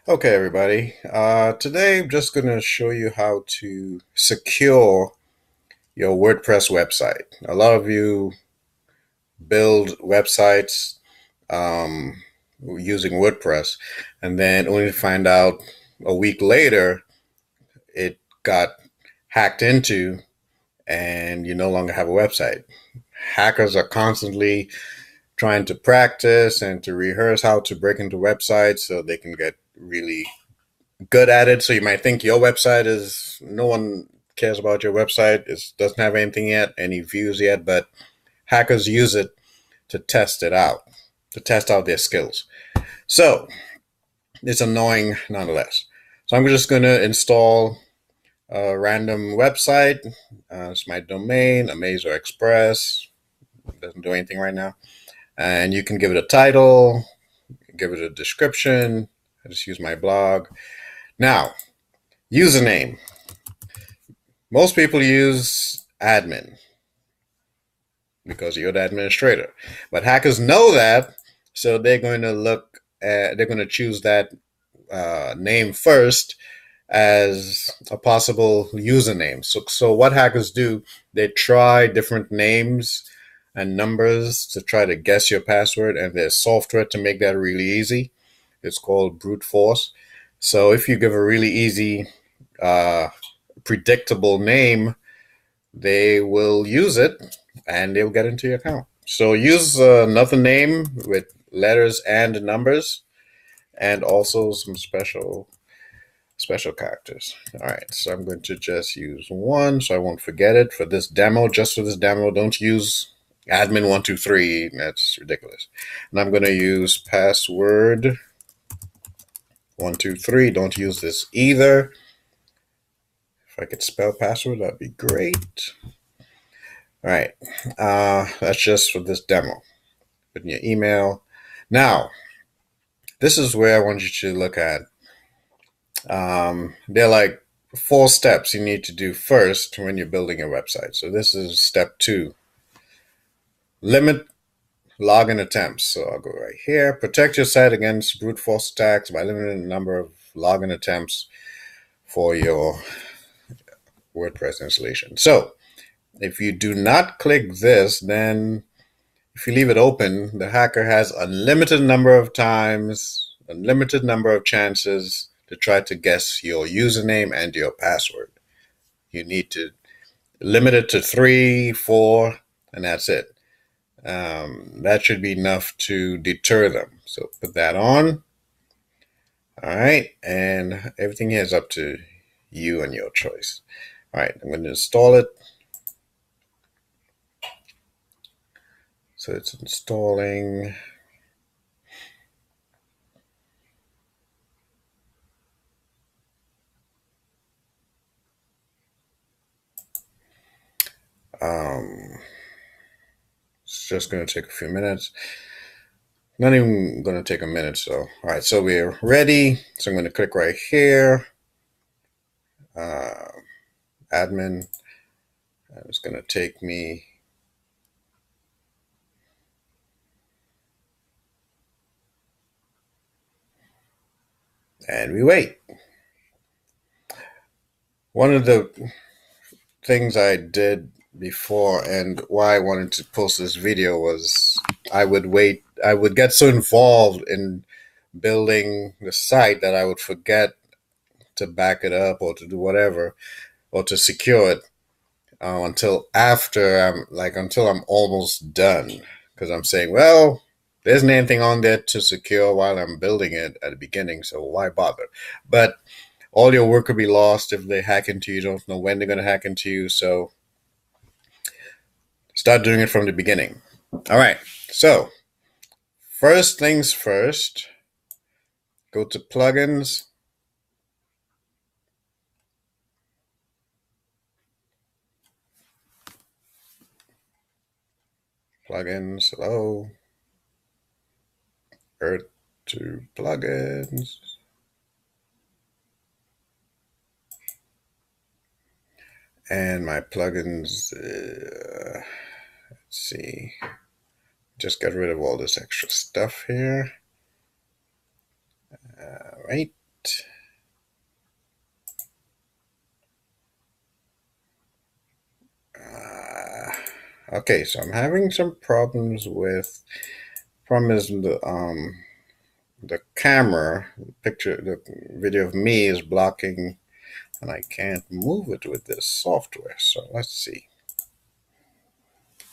Okay, everybody. Today I'm just going to show you how to secure your WordPress website. A lot of you build websites um, using WordPress, and then only to find out a week later it got hacked into, and you no longer have a website. Hackers are constantly trying to practice and to rehearse how to break into websites so they can get really good at it. So you might think your website is no one cares about your website. It doesn't have anything yet, any views yet, but hackers use it to test it out, to test out their skills. So it's annoying nonetheless. So I'm just going to install a random website. It's my domain, Amaze or Express. It doesn't do anything right now. And you can give it a title, give it a description. I just use my blog. Now, username. Most people use admin because you're the administrator. But hackers know that, so they're going to they're going to choose that name first as a possible username. So what hackers do, they try different names and numbers to try to guess your password, and there's software to make that really easy. It's called brute force. So if you give a really easy, uh, predictable name, they will use it and they'll get into your account. So use another name with letters and numbers, and also some special characters. All right, so I'm going to just use one so I won't forget it for this demo. Just for this demo, don't use admin123. That's ridiculous. And I'm going to use password123. Don't use this either. If I could spell password, that'd be great. All right, that's just for this demo. Put in your email. Now, this is where I want you to look at. They're like four steps you need to do first when you're building a website. So this is step 2. Limit login attempts. So I'll go right here. Protect your site against brute force attacks by limiting the number of login attempts for your WordPress installation. So if you do not click this, then if you leave it open, the hacker has unlimited number of times, unlimited number of chances to try to guess your username and your password. You need to limit it to 3, 4, and that's it. That should be enough to deter them. So put that on. All right, and everything here is up to you and your choice. All right, I'm going to install it. So it's installing. It's just going to take a few minutes. Not even going to take a minute. So, all right, so we're ready. So I'm going to click right here. Admin. It's going to take me. And we wait. One of the things I did before and why I wanted to post this video was I would get so involved in building the site that I would forget to back it up or to do whatever or to secure it until I'm almost done, because I'm saying, well, there isn't anything on there to secure while I'm building it at the beginning, so why bother? But all your work could be lost if they hack into you. You don't know when they're going to hack into you, so start doing it from the beginning. All right, so first things first, go to plugins. Plugins, hello. Earth to plugins. And my plugins, let's see, just get rid of all this extra stuff here. All right. Okay, so I'm having some problems with. Problem is the camera picture, the video of me is blocking, and I can't move it with this software. So let's see.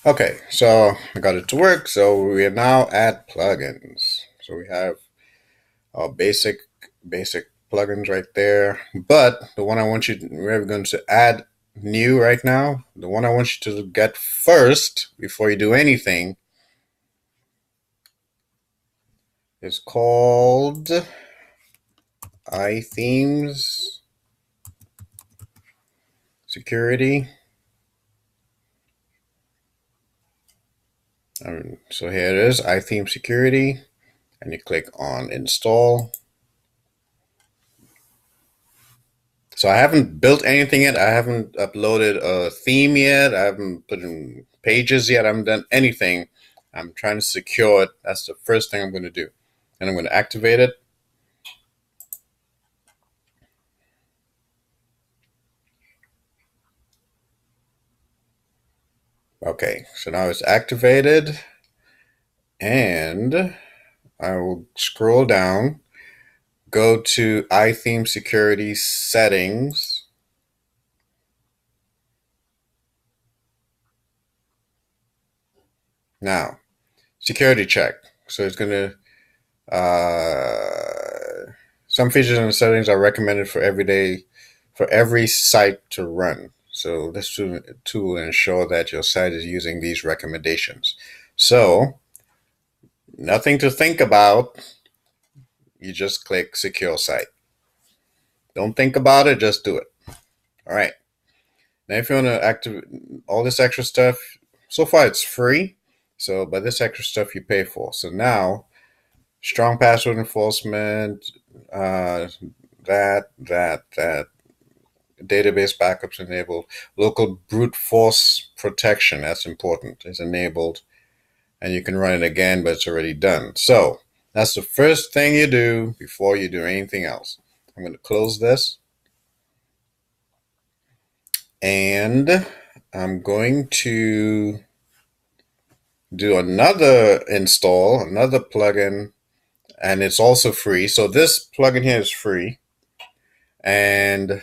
Okay, so I got it to work. So we are now at plugins. So we have our basic plugins right there. But the one I want you, we're going to add new right now. The one I want you to get first before you do anything is called iThemes Security. So here it is, iTheme Security, and you click on Install. So I haven't built anything yet. I haven't uploaded a theme yet. I haven't put in pages yet. I haven't done anything. I'm trying to secure it. That's the first thing I'm going to do. And I'm going to activate it. Okay, so now it's activated. And I will scroll down, go to iTheme Security Settings. Now, security check. So it's going to some features and settings are recommended for every site to run. So this tool will ensure that your site is using these recommendations. So nothing to think about. You just click secure site. Don't think about it, just do it. All right. Now if you want to activate all this extra stuff, so far it's free. So but this extra stuff you pay for. So now strong password enforcement, that database backups enabled, local brute force protection, that's important, is enabled, and you can run it again, but it's already done. So that's the first thing you do before you do anything else. I'm going to close this, and I'm going to do another install, another plugin, and it's also free. So this plugin here is free, and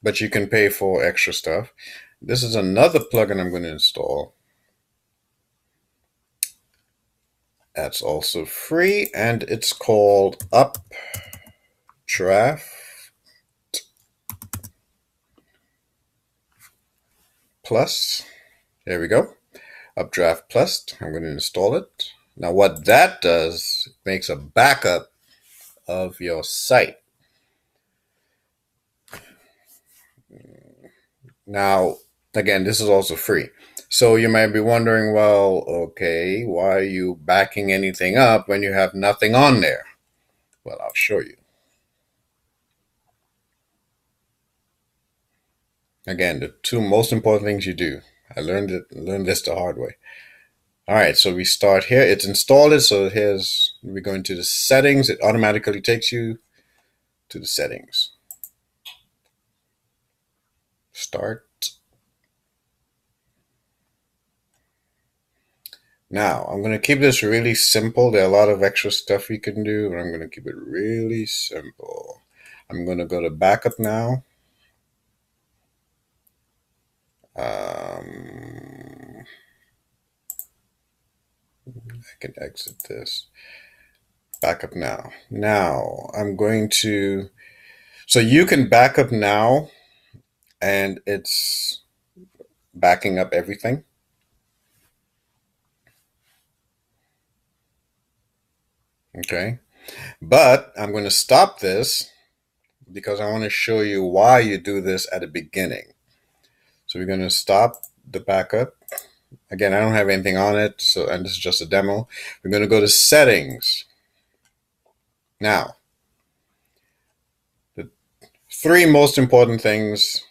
but you can pay for extra stuff. This is another plugin I'm going to install. That's also free, and it's called Updraft Plus. There we go. Updraft Plus. I'm going to install it. Now what that does, it makes a backup of your site. Now, again, this is also free. So you might be wondering, well, okay, why are you backing anything up when you have nothing on there? Well, I'll show you. Again, the two most important things you do. I learned this the hard way. All right, so we start here. It's installed it. So we're going to the settings. It automatically takes you to the settings. Start. Now, I'm going to keep this really simple. There are a lot of extra stuff you can do, but I'm going to keep it really simple. I'm going to go to backup now. I can exit this. Backup now. Now, I'm going to, so you can back up now, and it's backing up everything. Okay. But I'm going to stop this because I want to show you why you do this at the beginning. So we're going to stop the backup. Again, I don't have anything on it, so and this is just a demo. We're going to go to settings. Now, the three most important things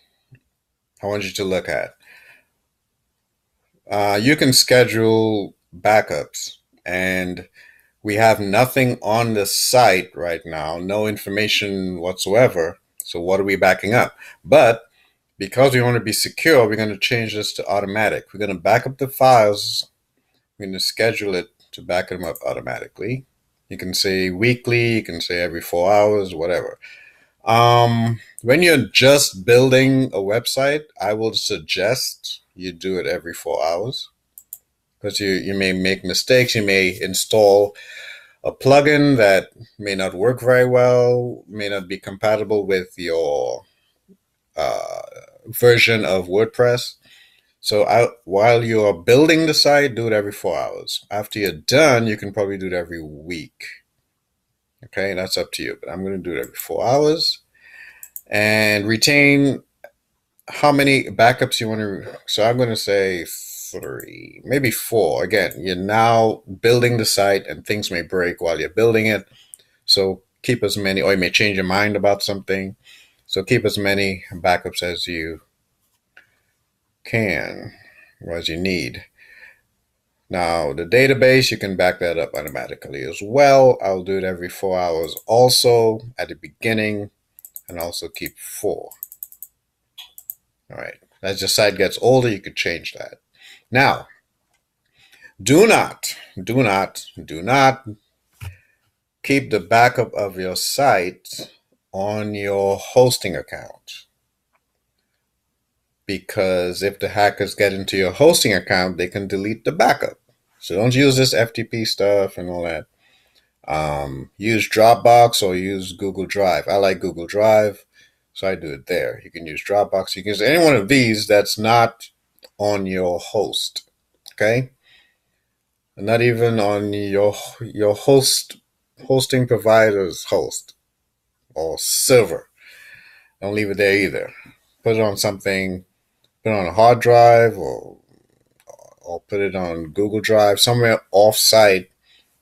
I want you to look at. You can schedule backups, and We have nothing on the site right now, no information whatsoever. So what are we backing up? But because we want to be secure, we're going to change this to automatic. We're going to back up the files. We're going to schedule it to back them up automatically. You can say weekly, you can say every 4 hours, whatever. When you're just building a website, I would suggest you do it every 4 hours because you may make mistakes. You may install a plugin that may not work very well, may not be compatible with your uh, version of WordPress. So while you're building the site, do it every 4 hours. After you're done, you can probably do it every week. Okay, that's up to you. But I'm going to do it every 4 hours and retain how many backups you want to. So I'm going to say 3, maybe 4. Again, you're now building the site and things may break while you're building it. So keep as many, or you may change your mind about something. So keep as many backups as you can or as you need. Now, the database, you can back that up automatically as well. I'll do it every 4 hours also at the beginning and also keep 4. All right. As your site gets older, you could change that. Now, do not keep the backup of your site on your hosting account. Because if the hackers get into your hosting account, they can delete the backup. So don't use this FTP stuff and all that. Use Dropbox or use Google Drive. I like Google Drive, so I do it there. You can use Dropbox. You can use any one of these that's not on your host. Okay, not even on your hosting provider's host or server. Don't leave it there either. Put it on something. Put it on a hard drive or put it on Google Drive somewhere off-site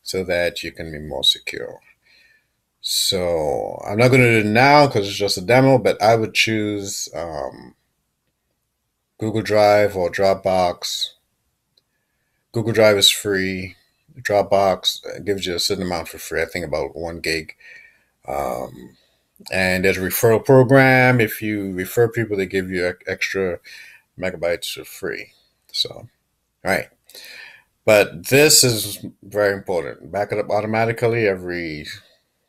so that you can be more secure. So I'm not going to do it now because it's just a demo, but I would choose Google Drive or Dropbox. Google Drive is free. Dropbox gives you a certain amount for free. I think about 1 gig. And there's a referral program. If you refer people, they give you extra megabytes for free. So, all right. But this is very important. Back it up automatically every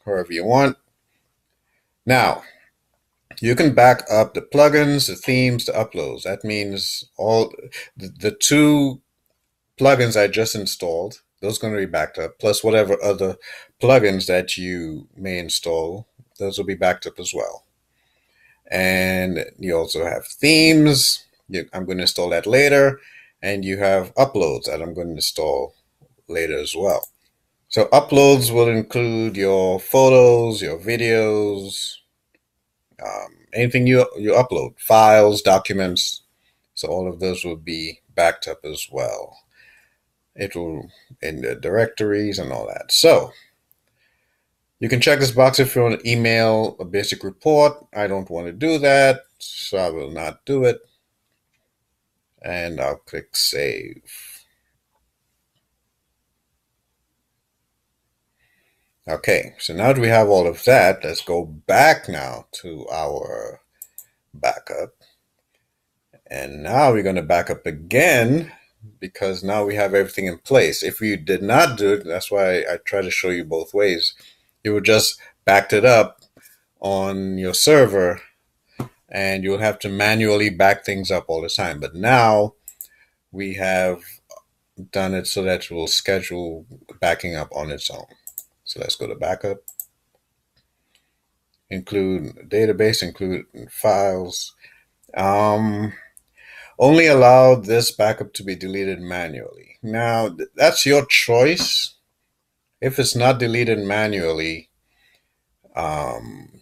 however you want. Now, you can back up the plugins, the themes, the uploads. That means all the 2 plugins I just installed, those are going to be backed up, plus whatever other plugins that you may install, those will be backed up as well. And you also have themes. I'm going to install that later. And you have uploads that I'm going to install later as well. So uploads will include your photos, your videos, anything you upload, files, documents. So all of those will be backed up as well. It will in the directories and all that. So you can check this box if you want to email a basic report. I don't want to do that, so I will not do it. And I'll click save. Okay, so now that we have all of that, let's go back now to our backup. And now we're going to back up again because now we have everything in place. If you did not do it, that's why I try to show you both ways. You would just backed it up on your server and you'll have to manually back things up all the time. But now we have done it so that it will schedule backing up on its own. So let's go to backup. Include database, include files. Only allow this backup to be deleted manually. Now, that's your choice. If it's not deleted manually,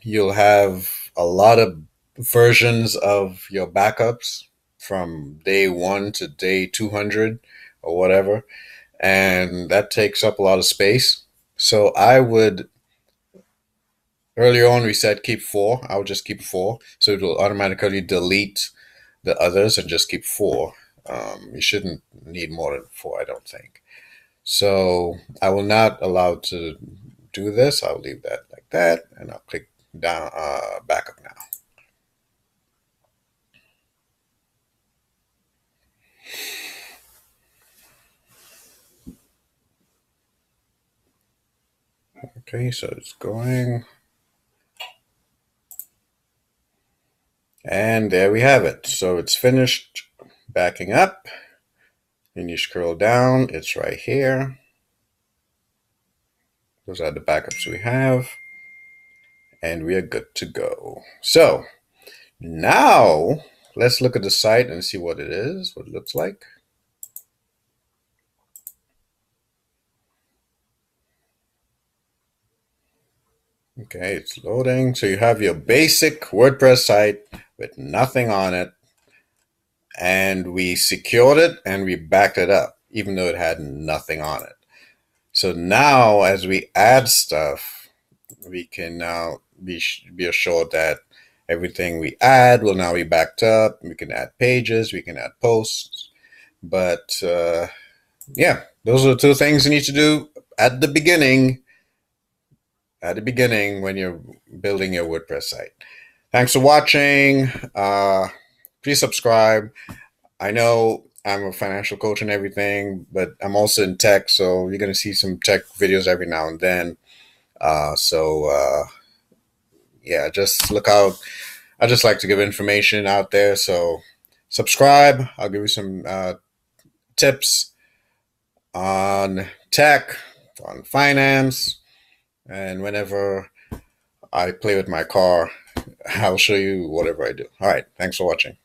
you'll have a lot of versions of your backups from day 1 to day 200 or whatever, and that takes up a lot of space. So I would, earlier on we said keep 4. I would just keep 4, so it will automatically delete the others and just keep 4. You shouldn't need more than 4, I don't think. So I will not allow to do this. I'll leave that like that, and I'll click down backup now. Okay, so it's going. And there we have it. So it's finished backing up. And you scroll down, it's right here. Those are the backups we have. And we are good to go. So now let's look at the site and see what it is, what it looks like. Okay, it's loading. So you have your basic WordPress site with nothing on it. And we secured it and we backed it up, even though it had nothing on it. So now as we add stuff, we can now be assured that everything we add will now be backed up. We can add pages, we can add posts. But yeah, those are the two things you need to do at the beginning. At the beginning when you're building your WordPress site. Thanks for watching. Please subscribe. I know I'm a financial coach and everything, but I'm also in tech, so you're going to see some tech videos every now and then. Yeah, just look out. I just like to give information out there, so subscribe. I'll give you some tips on tech, on finance, and whenever I play with my car, I'll show you whatever I do. All right, thanks for watching.